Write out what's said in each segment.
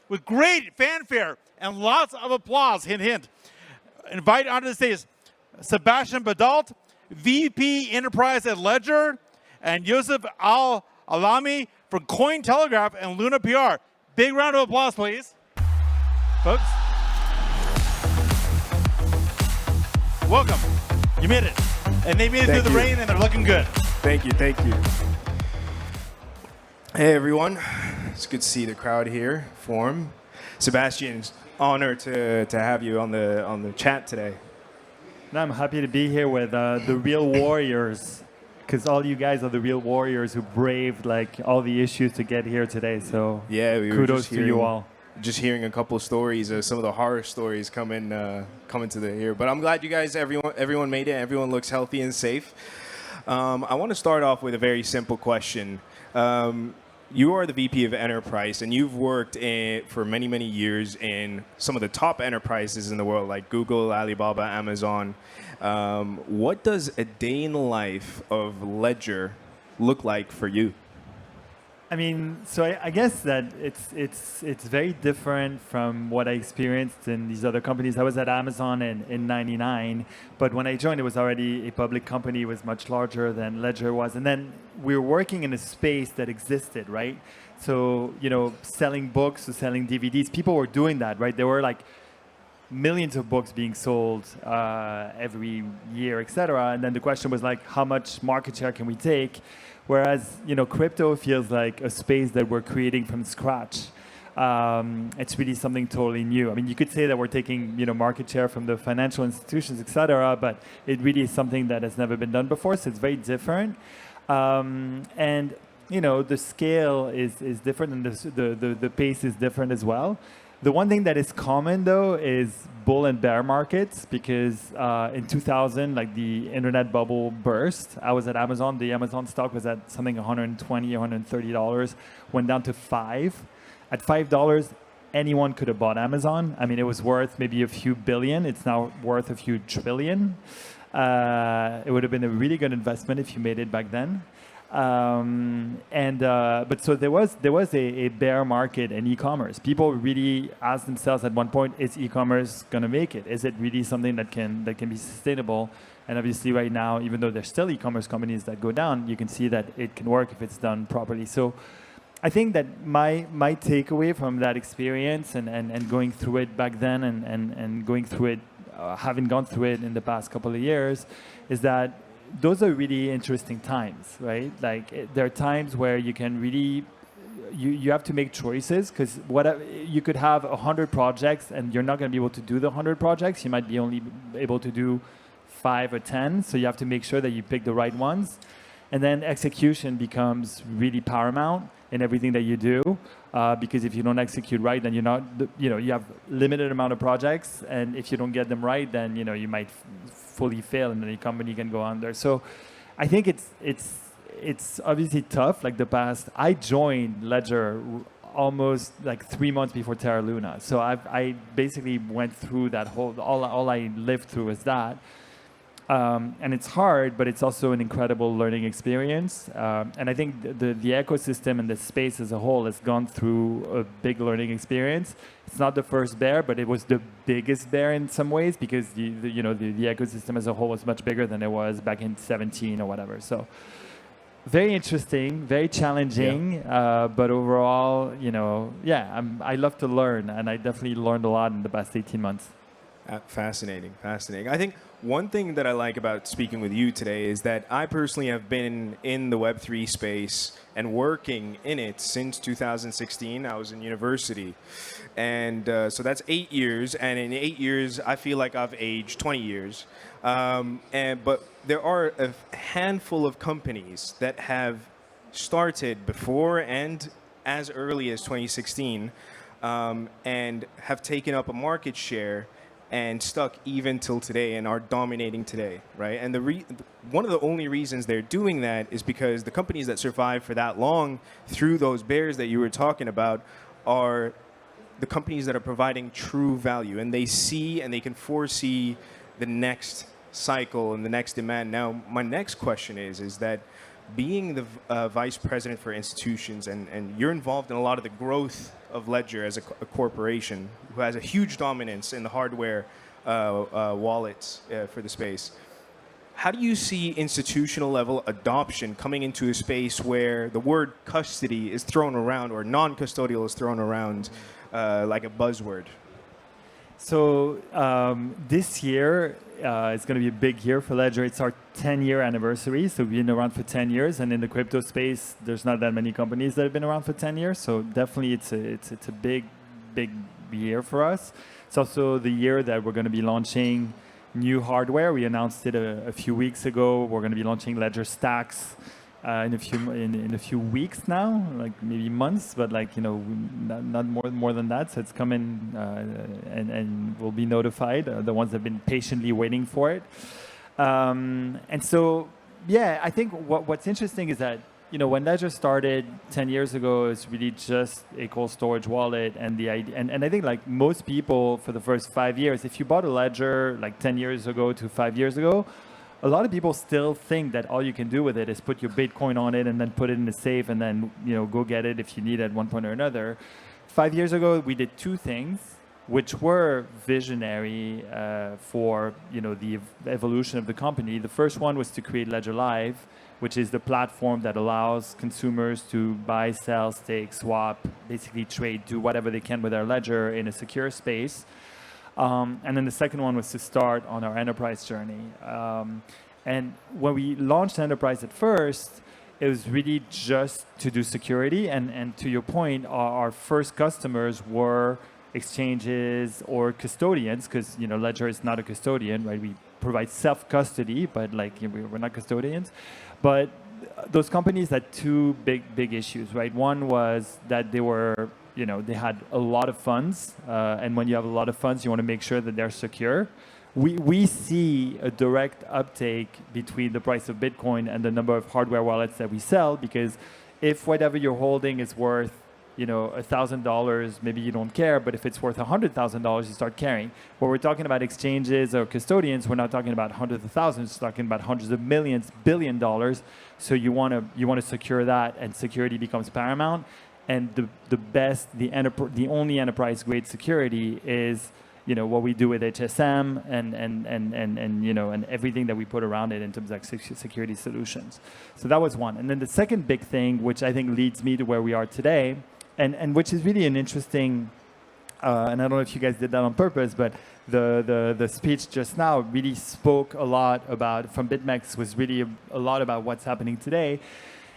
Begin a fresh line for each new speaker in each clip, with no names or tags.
with great fanfare and lots of applause, hint, hint, invite onto the stage Sébastien Badault, VP Enterprise at Ledger, and Yousef Al Alami from Cointelegraph and Luna PR. Big round of applause, please. Folks. Welcome. You made it. And they made it through the rain, and they're looking good.
Thank you, thank you. Hey, everyone. It's good to see the crowd here form. Sebastien, honor to have you on the chat today.
And I'm happy to be here with the real warriors, because all you guys are the real warriors who braved like all the issues to get here today. So
yeah,
kudos to you all.
Just hearing a couple of stories, some of the horror stories coming to the here. But I'm glad you guys, everyone made it. Everyone looks healthy and safe. I want to start off with a very simple question. You are the VP of Enterprise, and you've worked for many, many years in some of the top enterprises in the world, like Google, Alibaba, Amazon. What does a day in the life of Ledger look like for you?
I mean, so I guess that it's very different from what I experienced in these other companies. I was at Amazon in '99, but when I joined, it was already a public company. It was much larger than Ledger was, and then we were working in a space that existed, right? So selling books or selling DVDs, people were doing that, right? There were like millions of books being sold every year, etc. And then the question was like, how much market share can we take? Whereas, crypto feels like a space that we're creating from scratch. It's really something totally new. I mean, you could say that we're taking, market share from the financial institutions, et cetera, but it really is something that has never been done before, so it's very different. And, the scale is different, and the pace is different as well. The one thing that is common, though, is bull and bear markets, because in 2000, like the internet bubble burst. I was at Amazon. The Amazon stock was at something $120, $130, went down to $5. At $5, anyone could have bought Amazon. I mean, it was worth maybe a few billion. It's now worth a few trillion. It would have been a really good investment if you made it back then. But so there was a bear market in e-commerce. People really asked themselves at one point, is e-commerce going to make it? Is it really something that can be sustainable? And obviously right now, even though there's still e-commerce companies that go down, you can see that it can work if it's done properly. So I think that my takeaway from that experience and going through it back then and going through it, having gone through it in the past couple of years, is that those are really interesting times, right? Like there are times where you can really, you have to make choices, because you could have 100 projects and you're not going to be able to do the 100 projects. You might be only able to do 5 or 10. So you have to make sure that you pick the right ones. And then execution becomes really paramount in everything that you do, because if you don't execute right, then you're not, you have limited amount of projects, and if you don't get them right, then you might fully fail, and then the company can go under. So, I think it's obviously tough. Like I joined Ledger almost like 3 months before Terra Luna, so I basically went through that whole. All I lived through is that. And it's hard, but it's also an incredible learning experience. And I think the ecosystem and the space as a whole has gone through a big learning experience. It's not the first bear, but it was the biggest bear in some ways, because the ecosystem as a whole was much bigger than it was back in 2017 or whatever. So very interesting, very challenging, but overall, I love to learn, and I definitely learned a lot in the past 18 months.
Fascinating. I think one thing that I like about speaking with you today is that I personally have been in the Web3 space and working in it since 2016. I was in university. And so that's 8 years. And in 8 years, I feel like I've aged 20 years. But there are a handful of companies that have started before and as early as 2016 and have taken up a market share and stuck even till today and are dominating today, right? And one of the only reasons they're doing that is because the companies that survive for that long through those bears that you were talking about are the companies that are providing true value, and they see and they can foresee the next cycle and the next demand. Now, my next question is that being the vice president for institutions, and you're involved in a lot of the growth of Ledger as a corporation who has a huge dominance in the hardware wallets for the space. How do you see institutional level adoption coming into a space where the word custody is thrown around or non-custodial is thrown around like a buzzword?
So this year it's going to be a big year for Ledger. It's our 10-year anniversary. So we've been around for 10 years, and in the crypto space, there's not that many companies that have been around for 10 years. So definitely, it's a big year for us. It's also the year that we're going to be launching new hardware. We announced it a few weeks ago. We're going to be launching Ledger Stacks in a few weeks now, like maybe months, but like not more than that. So it's coming, and we'll be notified. The ones that have been patiently waiting for it. And so, yeah, I think what's interesting is that when Ledger started 10 years ago, it's really just a cold storage wallet, and the idea, and I think like most people for the first 5 years, if you bought a Ledger like 10 years ago to 5 years ago, a lot of people still think that all you can do with it is put your Bitcoin on it and then put it in the safe and then go get it if you need it at one point or another. 5 years ago, we did two things which were visionary for the evolution of the company. The first one was to create Ledger Live, which is the platform that allows consumers to buy, sell, stake, swap, basically trade, do whatever they can with their ledger in a secure space. And then the second one was to start on our enterprise journey. And when we launched enterprise at first, it was really just to do security. And to your point, our first customers were exchanges or custodians, because Ledger is not a custodian, right? We provide self-custody, but like we're not custodians. But those companies had two big issues, right? One was that they were they had a lot of funds, and when you have a lot of funds, you want to make sure that they're secure. We see a direct uptake between the price of Bitcoin and the number of hardware wallets that we sell, because if whatever you're holding is worth $1,000, maybe you don't care, but if it's worth $100,000, you start caring. When we're talking about exchanges or custodians, we're not talking about hundreds of thousands, we're talking about hundreds of millions, $billion. So you want to secure that, and security becomes paramount. And the only enterprise grade security is what we do with HSM and everything that we put around it in terms of security solutions. So that was one. And then the second big thing, which I think leads me to where we are today, and which is really an interesting, and I don't know if you guys did that on purpose, but the speech just now really spoke a lot about, from BitMEX, was really a lot about what's happening today,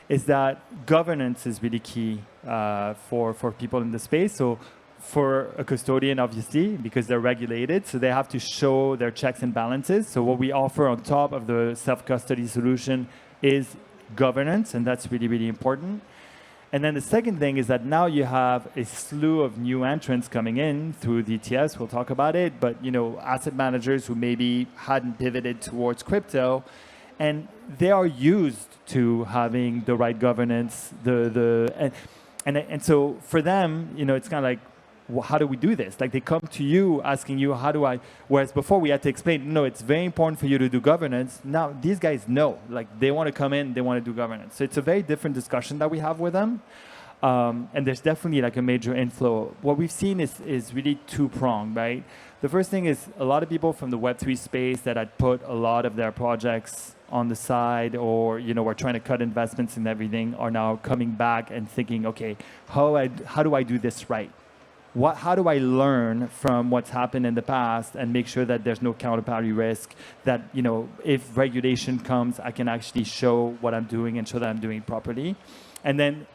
is that governance is really key for people in the space. So for a custodian, obviously, because they're regulated, so they have to show their checks and balances. So what we offer on top of the self-custody solution is governance, and that's really important. And then the second thing is that now you have a slew of new entrants coming in through the ETFs. We'll talk about it, but asset managers who maybe hadn't pivoted towards crypto, and they are used to having the right governance. And so for them, it's kind of like, well, how do we do this? Like, they come to you asking you, how do I? Whereas before we had to explain, no, it's very important for you to do governance. Now these guys know, like, they want to come in, they want to do governance. So it's a very different discussion that we have with them. And there's definitely like a major inflow. What we've seen is really two-pronged, right? The first thing is a lot of people from the Web3 space that had put a lot of their projects on the side, or were trying to cut investments and everything, are now coming back and thinking, okay, how do I do this right? How do I learn from what's happened in the past and make sure that there's no counterparty risk, that if regulation comes, I can actually show what I'm doing and show that I'm doing it properly. And then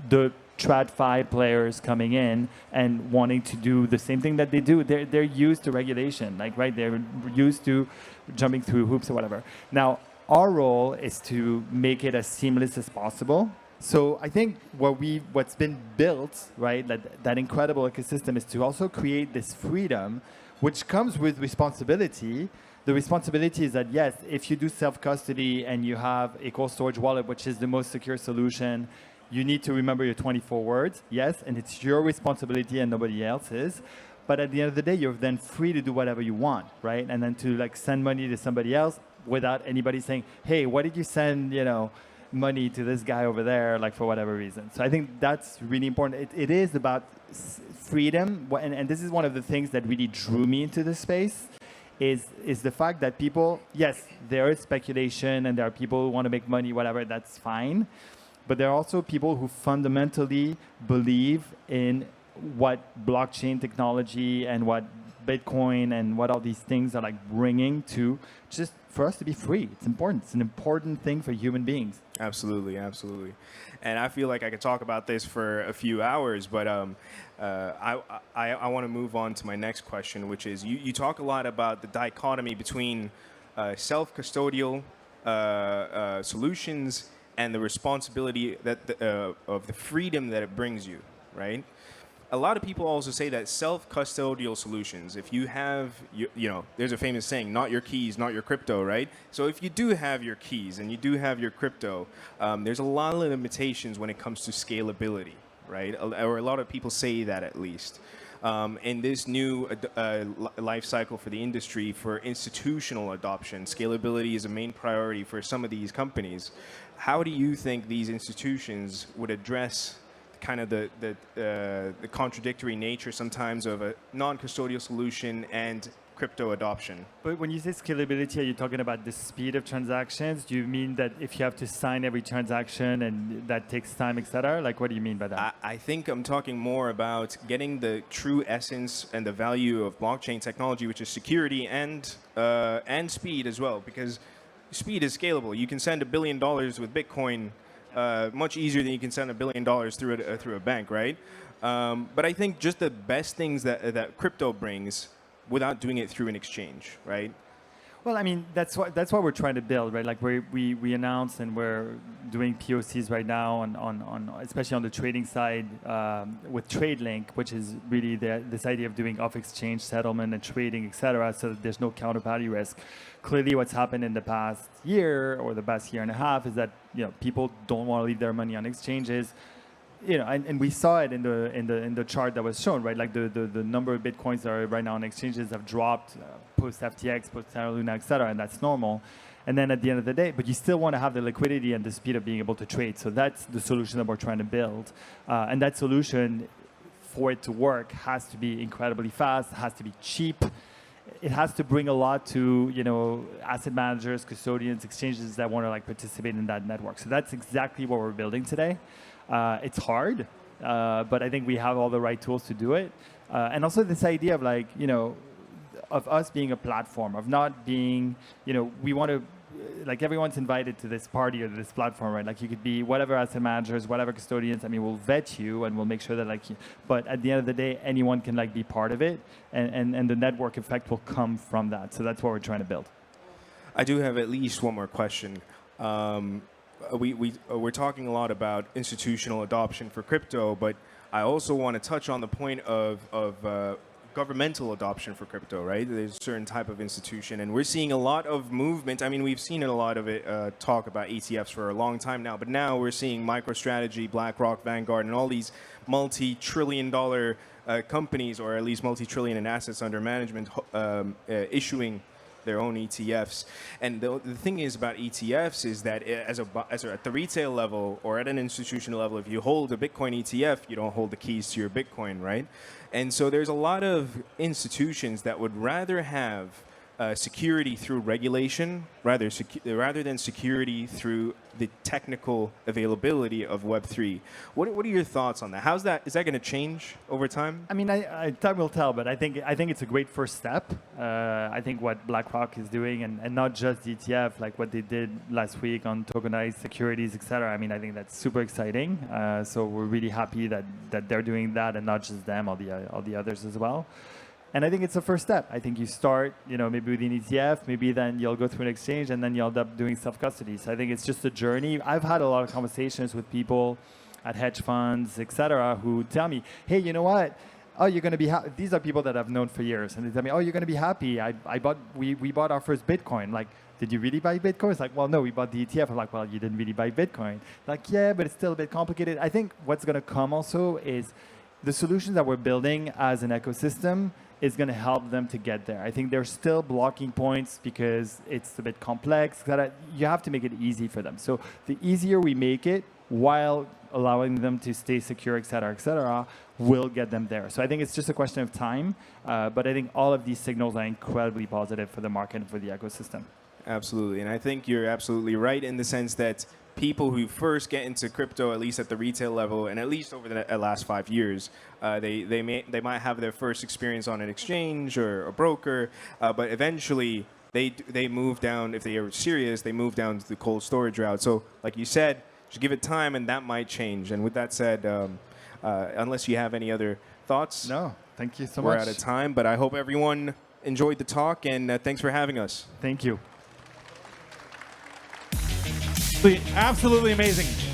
the TradFi players coming in and wanting to do the same thing that they do. They're used to regulation, like, right? They're used to jumping through hoops or whatever. Now, our role is to make it as seamless as possible. So I think what's been built, right, that incredible ecosystem, is to also create this freedom, which comes with responsibility. The responsibility is that, yes, if you do self-custody and you have a cold storage wallet, which is the most secure solution, you need to remember your 24 words, yes, and it's your responsibility and nobody else's. But at the end of the day, you're then free to do whatever you want, right? And then to like send money to somebody else without anybody saying, hey, why did you send, money to this guy over there, like for whatever reason. So I think that's really important. It is about freedom, and this is one of the things that really drew me into this space. Is the fact that people, yes, there is speculation and there are people who want to make money, whatever, that's fine. But there are also people who fundamentally believe in what blockchain technology and what Bitcoin and what all these things are like bringing to just for us to be free. It's important. It's an important thing for human beings.
Absolutely, absolutely. And I feel like I could talk about this for a few hours, but I want to move on to my next question, which is you talk a lot about the dichotomy between self-custodial solutions and the responsibility that of the freedom that it brings you, right? A lot of people also say that self-custodial solutions, if you have, you know, there's a famous saying, not your keys, not your crypto, right? So if you do have your keys and you do have your crypto, there's a lot of limitations when it comes to scalability, right? Or a lot of people say that at least. In this new life cycle for the industry, for institutional adoption, scalability is a main priority for some of these companies. How do you think these institutions would address kind of the contradictory nature sometimes of a non-custodial solution and crypto adoption?
But when you say scalability, are you talking about the speed of transactions? Do you mean that if you have to sign every transaction and that takes time, etc.? Like, what do you mean by that?
I think I'm talking more about getting the true essence and the value of blockchain technology, which is security and speed as well, because speed is scalable. You can send $1 billion with Bitcoin much easier than you can send $1 billion through a bank, right? But I think just the best things that crypto brings without doing it through an exchange, right?
Well, I mean, that's what we're trying to build, right? Like we announced and we're doing POCs right now on especially on the trading side with TradeLink, which is really this idea of doing off-exchange settlement and trading, et cetera, so that there's no counterparty risk. Clearly, what's happened in the past year or the past year and a half is that people don't want to leave their money on exchanges. And we saw it in the chart that was shown, right? Like the number of bitcoins that are right now on exchanges have dropped post FTX, post Terra Luna, et cetera, and that's normal. And then at the end of the day, but you still want to have the liquidity and the speed of being able to trade. So that's the solution that we're trying to build. And that solution, for it to work, has to be incredibly fast, has to be cheap. It has to bring a lot to asset managers, custodians, exchanges that want to like participate in that network. So that's exactly what we're building today. It's hard, but I think we have all the right tools to do it. And also this idea of like, of us being a platform, of not being, we want to, like everyone's invited to this party or this platform, right? Like you could be whatever asset managers, whatever custodians. I mean, we'll vet you and we'll make sure that but at the end of the day, anyone can like be part of it, and the network effect will come from that. So that's what we're trying to build.
I do have at least one more question. We're talking a lot about institutional adoption for crypto, but I also want to touch on the point of governmental adoption for crypto, right? There's a certain type of institution, and we're seeing a lot of movement. I mean, we've seen a lot of it talk about ETFs for a long time now, but now we're seeing MicroStrategy, BlackRock, Vanguard, and all these multi-trillion-dollar companies, or at least multi-trillion in assets under management, issuing their own ETFs. And the thing is about ETFs is that at the retail level or at an institutional level, if you hold a Bitcoin ETF, you don't hold the keys to your Bitcoin, right? And so there's a lot of institutions that would rather have security through regulation rather than security through the technical availability of Web3. What are your thoughts on that? Is that going to change over time?
I mean, time will tell, but I think it's a great first step. I think what BlackRock is doing, and not just the ETF, like what they did last week on tokenized securities, et cetera. I mean, I think that's super exciting. So we're really happy that they're doing that, and not just them, all the others as well. And I think it's a first step. I think you start, maybe with an ETF, maybe then you'll go through an exchange, and then you'll end up doing self-custody. So I think it's just a journey. I've had a lot of conversations with people at hedge funds, et cetera, who tell me, hey, you know what? Oh, you're going to be happy. These are people that I've known for years. And they tell me, oh, you're going to be happy. We bought our first Bitcoin. Like, did you really buy Bitcoin? It's like, well, no, we bought the ETF. I'm like, well, you didn't really buy Bitcoin. Like, yeah, but it's still a bit complicated. I think what's going to come also is the solutions that we're building as an ecosystem is going to help them to get there. I think there's still blocking points because it's a bit complex. You have to make it easy for them. So the easier we make it, while allowing them to stay secure, et cetera, will get them there. So I think it's just a question of time. But I think all of these signals are incredibly positive for the market and for the ecosystem.
Absolutely. And I think you're absolutely right in the sense that people who first get into crypto, at least at the retail level, and at least over the last 5 years, they might have their first experience on an exchange or a broker, but eventually they move down, if they are serious, they move down to the cold storage route. So like you said, just give it time and that might change. And with that said, unless you have any other thoughts.
No, thank you so
much.
much.
We're out of time, but I hope everyone enjoyed the talk and thanks for having us.
Thank you.
Absolutely amazing.